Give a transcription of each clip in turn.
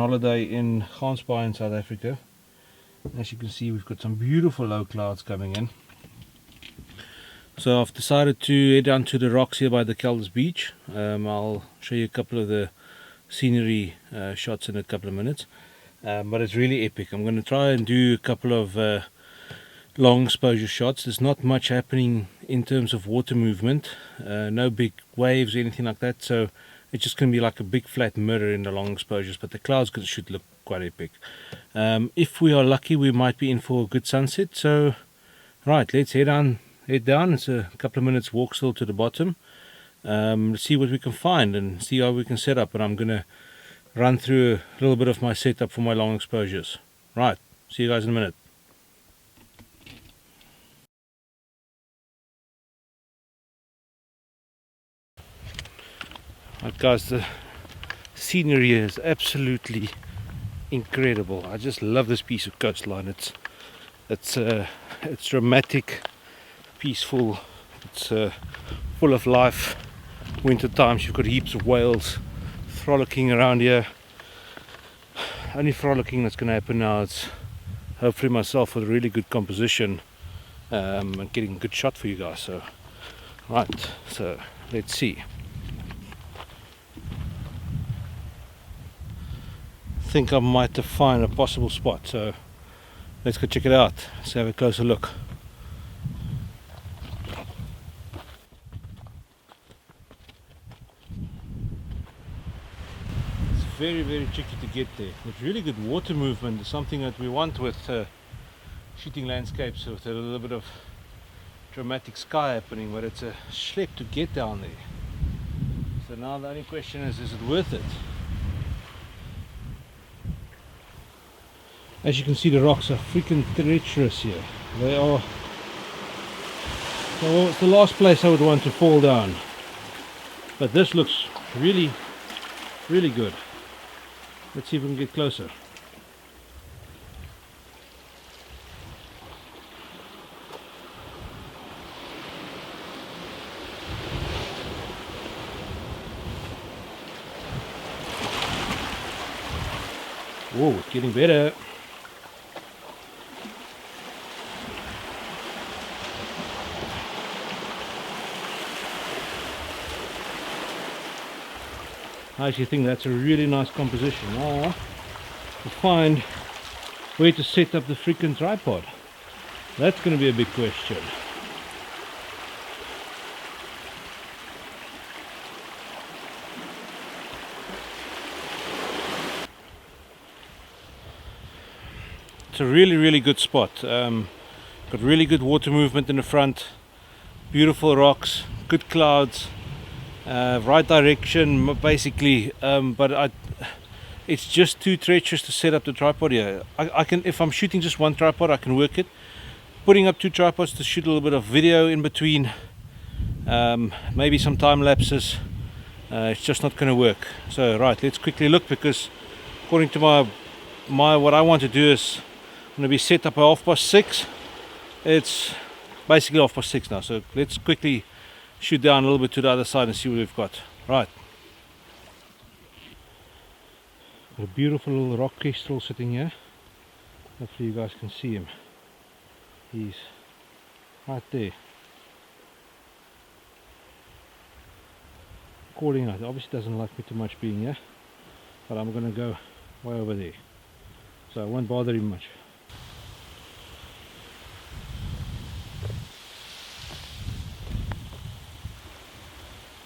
holiday in Gansbaai in South Africa. As you can see, we've got some beautiful low clouds coming in. So I've decided to head down to the rocks here by the Kelders beach. I'll show you a couple of the scenery shots in a couple of minutes. But it's really epic. I'm going to try and do a couple of long exposure shots. There's not much happening in terms of water movement, no big waves or anything like that, so it's just going to be like a big flat mirror in the long exposures, but the clouds should look quite epic. If we are lucky, we might be in for a good sunset. So right, let's head down. It's a couple of minutes walk still to the bottom. Let's see what we can find and see how we can set up, and I'm going to run through a little bit of my setup for my long exposures. Right, see you guys in a minute. Right guys, the scenery here is absolutely incredible. I just love this piece of coastline. It's dramatic, peaceful, it's full of life. Winter times, you've got heaps of whales frolicking around here. Only frolicking that's going to happen now is hopefully myself with a really good composition and getting a good shot for you guys. So right, so let's see. I think I might have found a possible spot, so let's go check it out. Let's have a closer look. It's very, very tricky to get there. It's really good water movement. It's something that we want with shooting landscapes with a little bit of dramatic sky happening, but it's a schlep to get down there. So now the only question is it worth it? As you can see, the rocks are freaking treacherous here. They are. Well, it's the last place I would want to fall down. But this looks really, really good. Let's see if we can get closer. Whoa, it's getting better. I actually think that's a really nice composition. Now, to find where to set up the freaking tripod, that's going to be a big question. It's a really, really good spot. Got really good water movement in the front, beautiful rocks, good clouds. Right direction basically, but it's just too treacherous to set up the tripod here. I can, if I'm shooting just one tripod, I can work it. Putting up two tripods to shoot a little bit of video in between, maybe some time lapses, it's just not going to work. So right, let's quickly look, because according to my what I want to do is I'm going to be set up at 6:30. It's basically 6:30 now, so let's quickly shoot down a little bit to the other side and see what we've got. Right. Got a beautiful little rock kestrel sitting here. Hopefully you guys can see him. He's right there. Calling out. Obviously doesn't like me too much being here, but I'm going to go way over there. So I won't bother him much.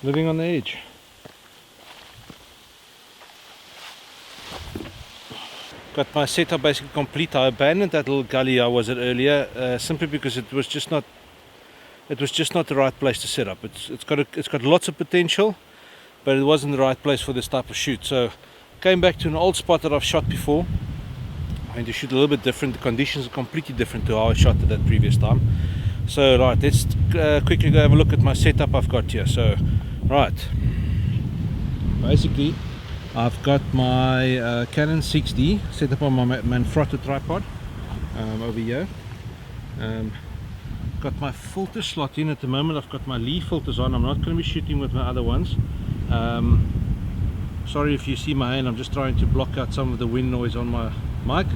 Living on the edge. Got my setup basically complete. I abandoned that little gully I was at earlier, simply because it was just not the right place to set up. It's got lots of potential, but it wasn't the right place for this type of shoot. So came back to an old spot that I've shot before. I'm going to shoot a little bit different. The conditions are completely different to how I shot it that previous time. So right, let's quickly go have a look at my setup I've got here. So right, basically I've got my Canon 6D set up on my Manfrotto tripod over here. Got my filter slot in at the moment. I've got my Lee filters on. I'm not going to be shooting with my other ones. Sorry if you see my hand, I'm just trying to block out some of the wind noise on my mic.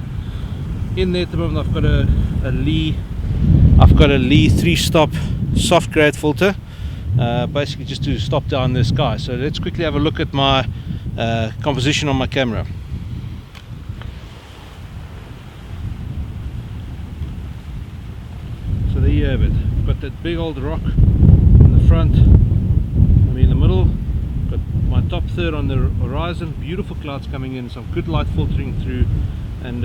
In there at the moment I've got a Lee 3-stop soft grade filter, basically just to stop down the sky. So let's quickly have a look at my composition on my camera. So there you have it. Got that big old rock in the front, me in the middle, got my top third on the horizon, beautiful clouds coming in, some good light filtering through, and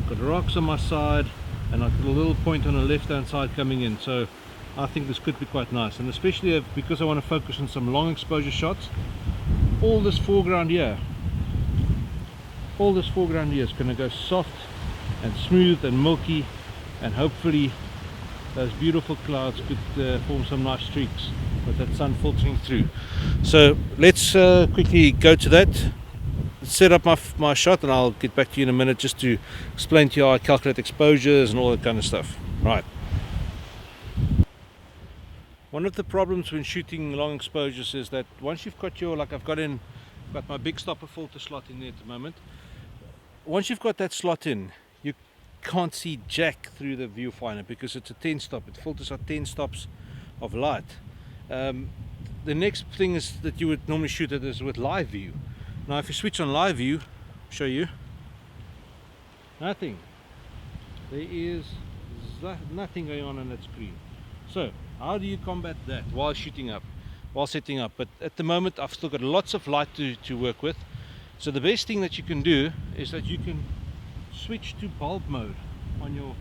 got rocks on my side, and I've got a little point on the left hand side coming in. So I think this could be quite nice, and especially because I want to focus on some long exposure shots. All this foreground here is going to go soft and smooth and milky, and hopefully those beautiful clouds could form some nice streaks with that sun filtering through. So let's quickly go to that, set up my shot, and I'll get back to you in a minute just to explain to you how I calculate exposures and all that kind of stuff. Right. One of the problems when shooting long exposures is that once you've got your, like I've got my big stopper filter slot in there at the moment. Once you've got that slot in, you can't see jack through the viewfinder because it's a 10 stop. It filters out 10 stops of light. The next thing is that you would normally shoot it is with live view. Now if you switch on live view, I'll show you, nothing. There is nothing going on that screen. So how do you combat that while setting up? But at the moment I've still got lots of light to work with. So the best thing that you can do is that you can switch to bulb mode on your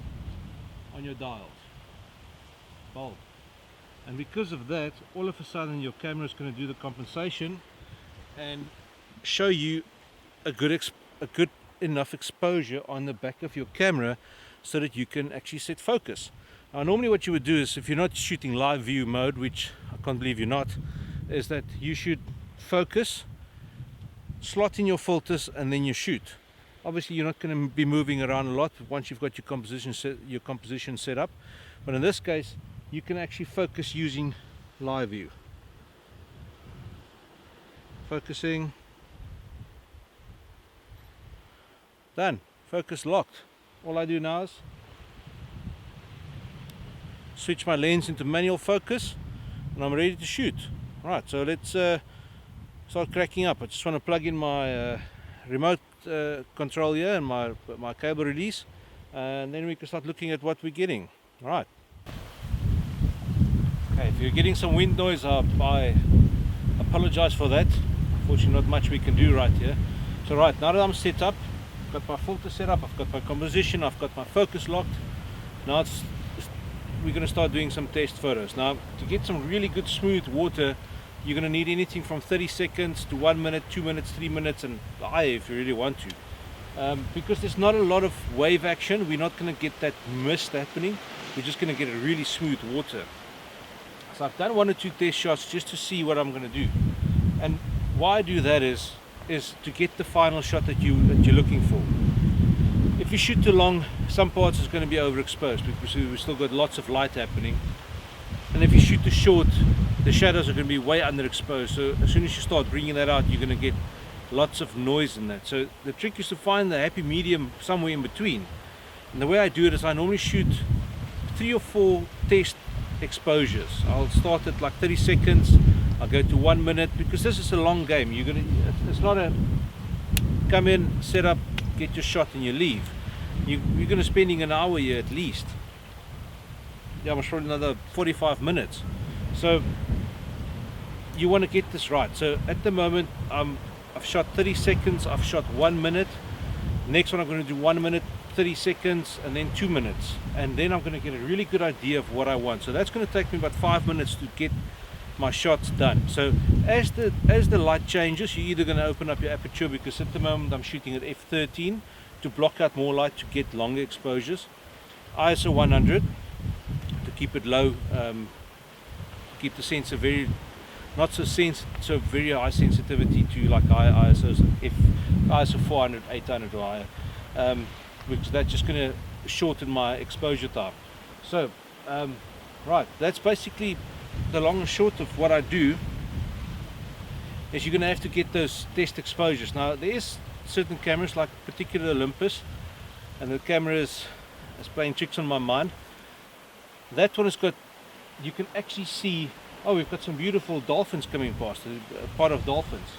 dials. Bulb. And because of that, all of a sudden your camera is going to do the compensation and show you a good enough exposure on the back of your camera so that you can actually set focus. Now normally what you would do is, if you're not shooting live view mode, which I can't believe you're not, is that you should focus, slot in your filters, and then you shoot. Obviously you're not going to be moving around a lot once you've got your composition set up, but in this case you can actually focus using live view. Focusing, done, focus locked. All I do now is switch my lens into manual focus and I'm ready to shoot. Right, so let's start cracking up. I just want to plug in my remote control here and my cable release, and then we can start looking at what we're getting. Right. Okay, if you're getting some wind noise, I apologize for that. Unfortunately not much we can do right here. So right, now that I'm set up, I've got my filter set up, I've got my composition, I've got my focus locked. Now we're going to start doing some test photos. Now to get some really good smooth water, you're going to need anything from 30 seconds to 1 minute, 2 minutes, 3 minutes, and higher if you really want to. Because there's not a lot of wave action, we're not going to get that mist happening. We're just going to get a really smooth water. So I've done 1 or 2 test shots just to see what I'm going to do. And why I do that is to get the final shot that you're looking for. If you shoot too long, some parts is going to be overexposed because we've still got lots of light happening. And if you shoot too short, the shadows are going to be way underexposed. So as soon as you start bringing that out, you're going to get lots of noise in that. So the trick is to find the happy medium somewhere in between. And the way I do it is I normally shoot 3 or 4 test exposures. I'll start at like 30 seconds, I'll go to 1 minute, because this is a long game. It's not a come in, set up, get your shot and you leave. You're going to be spending an hour here at least. Yeah, I'm sure another 45 minutes. So you want to get this right. So at the moment I've shot 30 seconds, I've shot 1 minute. Next one I'm going to do 1 minute, 30 seconds, and then 2 minutes, and then I'm going to get a really good idea of what I want. So that's going to take me about 5 minutes to get my shots done. So as the light changes, you're either going to open up your aperture, because at the moment I'm shooting at f13 to block out more light to get longer exposures. ISO 100 to keep it low, keep the sensor very not so so very high sensitivity to like high ISOs, ISO 400, 800 or higher, because that's just going to shorten my exposure time. So right, that's basically the long and short of what I do. is you're going to have to get those test exposures. Now there's certain cameras like particular Olympus, and the camera is playing tricks on my mind. That one has got, you can actually see, oh, we've got some beautiful dolphins coming past, a pod of dolphins.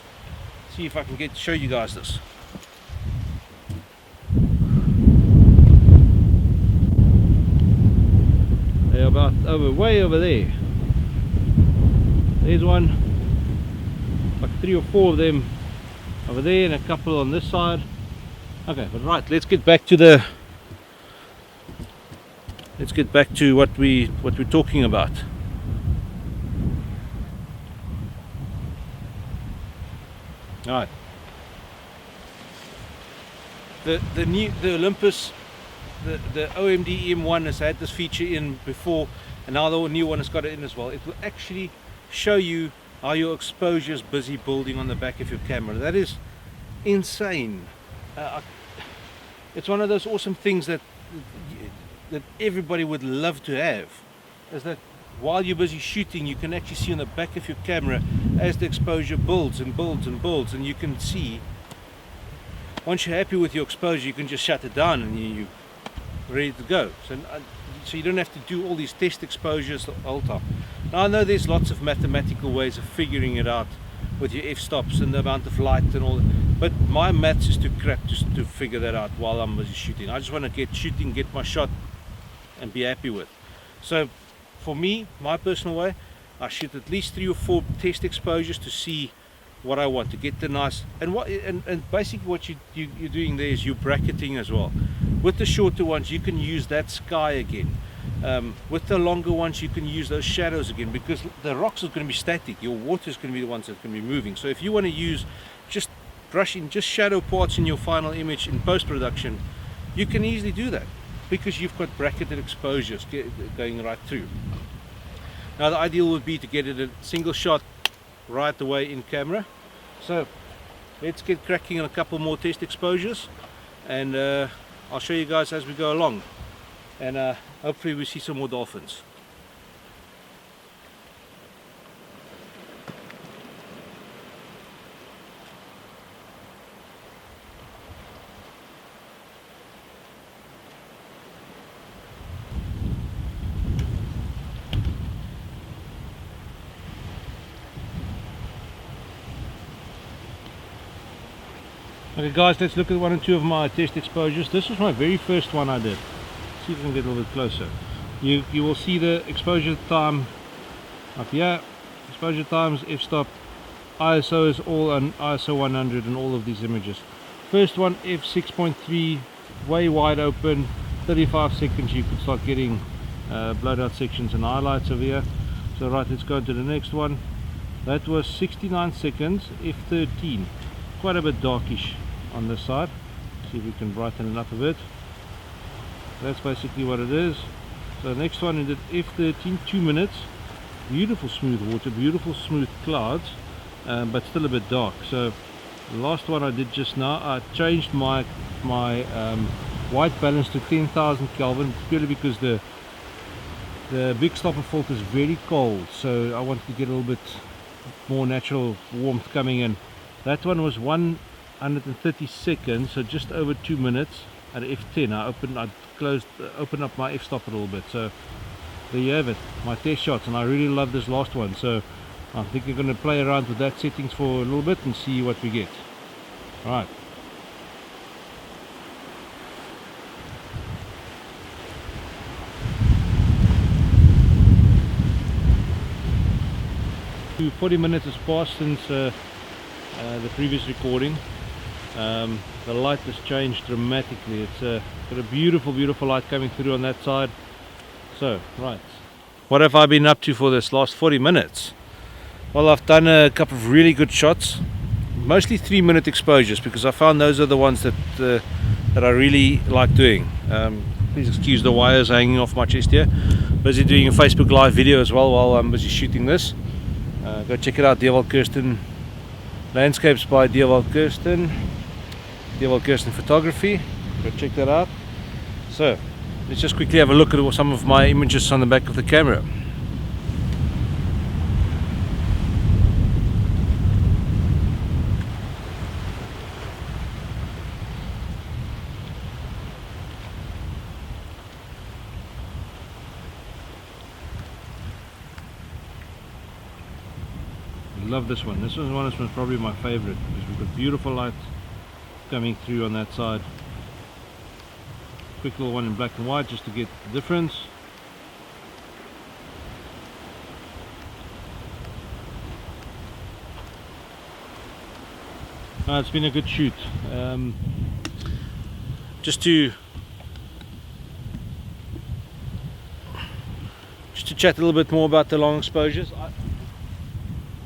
See if I can show you guys this. They're about way over there. There's one, like 3 or 4 of them over there, and a couple on this side. Okay, but right, let's get back to what we're talking about. All right. The Olympus, the OMD EM1 has had this feature in before, and now the new one has got it in as well. It will actually show you how your exposure is busy building on the back of your camera. That is insane. It's one of those awesome things that everybody would love to have, is that while you're busy shooting, you can actually see on the back of your camera as the exposure builds and builds and builds, and you can see, once you're happy with your exposure, you can just shut it down and you're ready to go. So you don't have to do all these test exposures the whole time. Now I know there's lots of mathematical ways of figuring it out with your f-stops and the amount of light and all that, but my maths is too crap just to figure that out while I'm busy shooting. I just want to get my shot and be happy with. So for me, my personal way, I shoot at least 3 or 4 test exposures to see what I want, to get the nice, and basically what you're doing there is you're bracketing as well. With the shorter ones, you can use that sky again. With the longer ones, you can use those shadows again, because the rocks are going to be static. Your water is going to be the ones that can be moving. So if you want to use just brushing, just shadow parts in your final image in post-production, you can easily do that, because you've got bracketed exposures going right through. Now the ideal would be to get it a single shot right away in camera. So let's get cracking on a couple more test exposures, and I'll show you guys as we go along, and hopefully we see some more dolphins. Okay guys, let's look at 1 and 2 of my test exposures. This was my very first one I did. See if I can get a little bit closer. You will see the exposure time up here. Exposure times, f-stop, ISO is all on ISO 100 and all of these images. First one, f6.3, way wide open, 35 seconds. You could start getting blurred out sections and highlights over here. So right, let's go to the next one. That was 69 seconds, f13, quite a bit darkish on this side. See if we can brighten it up a bit. That's basically what it is. So the next one, in the f13, 2 minutes. Beautiful smooth water, beautiful smooth clouds, but still a bit dark. So the last one I did just now, I changed my white balance to 10,000 Kelvin, purely because the big stopper fault is very cold, so I wanted to get a little bit more natural warmth coming in. That one was 130 seconds, so just over 2 minutes at f10. I opened up my f-stop a little bit. So there you have it, my test shots, and I really love this last one. So I think we're going to play around with that settings for a little bit and see what we get. Alright. 40 minutes has passed since the previous recording. The light has changed dramatically. It's got a beautiful light coming through on that side. So right, what have I been up to for this last 40 minutes? Well, I've done a couple of really good shots, mostly 3-minute exposures, because I found those are the ones that I really like doing. Please excuse the wires hanging off my chest here. Busy doing a Facebook live video as well while I'm busy shooting this. Go check it out, Dewald Kirsten Landscapes by Dewald Kirsten Photography. Go check that out. So let's just quickly have a look at some of my images on the back of the camera. love this one. This one's probably my favorite because we've got beautiful light coming through on that side. Quick little one in black and white just to get the difference. It's been a good shoot. Just to chat a little bit more about the long exposures.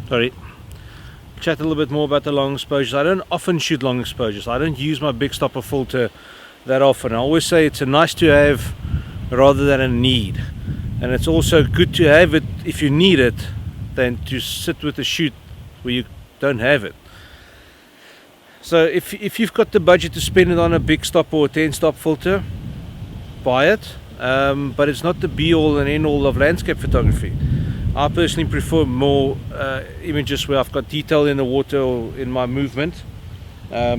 Chat a little bit more about the long exposures. I don't often shoot long exposures. I don't use my big stopper filter that often. I always say it's a nice to have rather than a need, and it's also good to have it if you need it than to sit with a shoot where you don't have it. So if you've got the budget to spend it on a big stop or a 10 stop filter, buy it, but it's not the be all and end all of landscape photography. I personally prefer more images where I've got detail in the water or in my movement, but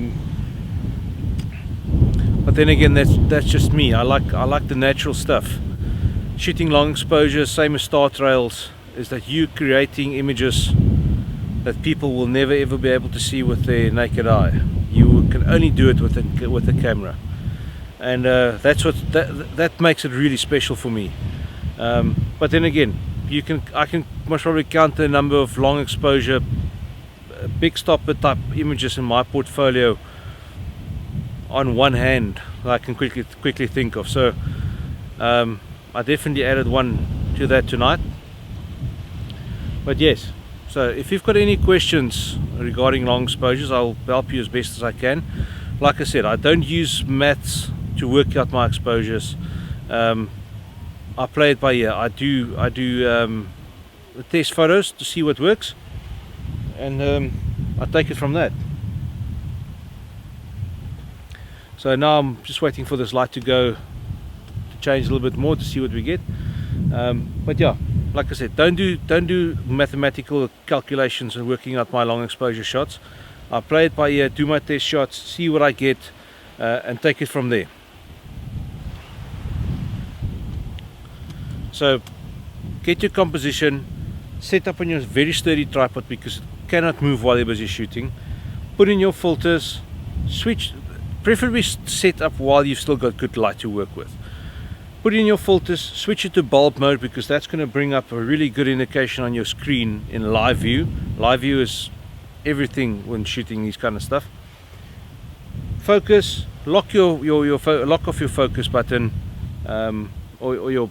then again that's just me. I like the natural stuff. Shooting long exposure, same as star trails, is that you creating images that people will never ever be able to see with their naked eye. You can only do it with a camera, and that's what that makes it really special for me. But then again, I can most probably count the number of long exposure big stopper type images in my portfolio on one hand that I can quickly think of. So I definitely added one to that tonight. But yes, so if you've got any questions regarding long exposures, I'll help you as best as I can. Like I said, I don't use maths to work out my exposures. I play it by ear. I do test photos to see what works, and I take it from that. So now I'm just waiting for this light to go, to change a little bit more to see what we get. But yeah, like I said, don't do mathematical calculations and working out my long exposure shots. I play it by ear, do my test shots, see what I get, and take it from there. So get your composition set up on your very sturdy tripod because it cannot move while you're busy shooting. Put in your filters, switch, preferably set up while you've still got good light to work with. Put in your filters, switch it to bulb mode because that's going to bring up a really good indication on your screen in live view. Live view is everything when shooting these kind of stuff. Focus, lock lock off your focus button, or your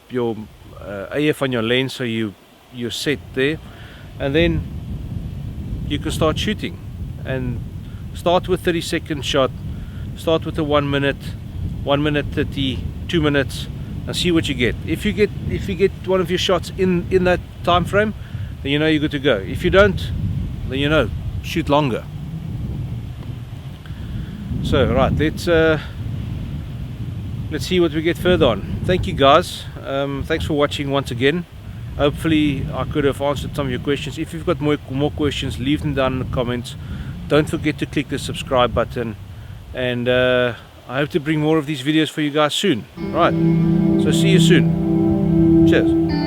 AF on your lens, so you're set there, and then you can start shooting. And start with 30-second shot, start with a 1 minute, 1 minute 30, 2 minutes, and see what you get. If you get one of your shots in that time frame, then you know you're good to go. If you don't, then you know, shoot longer. So right, let's see what we get further on. Thank you guys. Thanks for watching once again. Hopefully I could have answered some of your questions. If you've got more questions, leave them down in the comments. Don't forget to click the subscribe button, and I hope to bring more of these videos for you guys soon. Right, so see you soon. Cheers.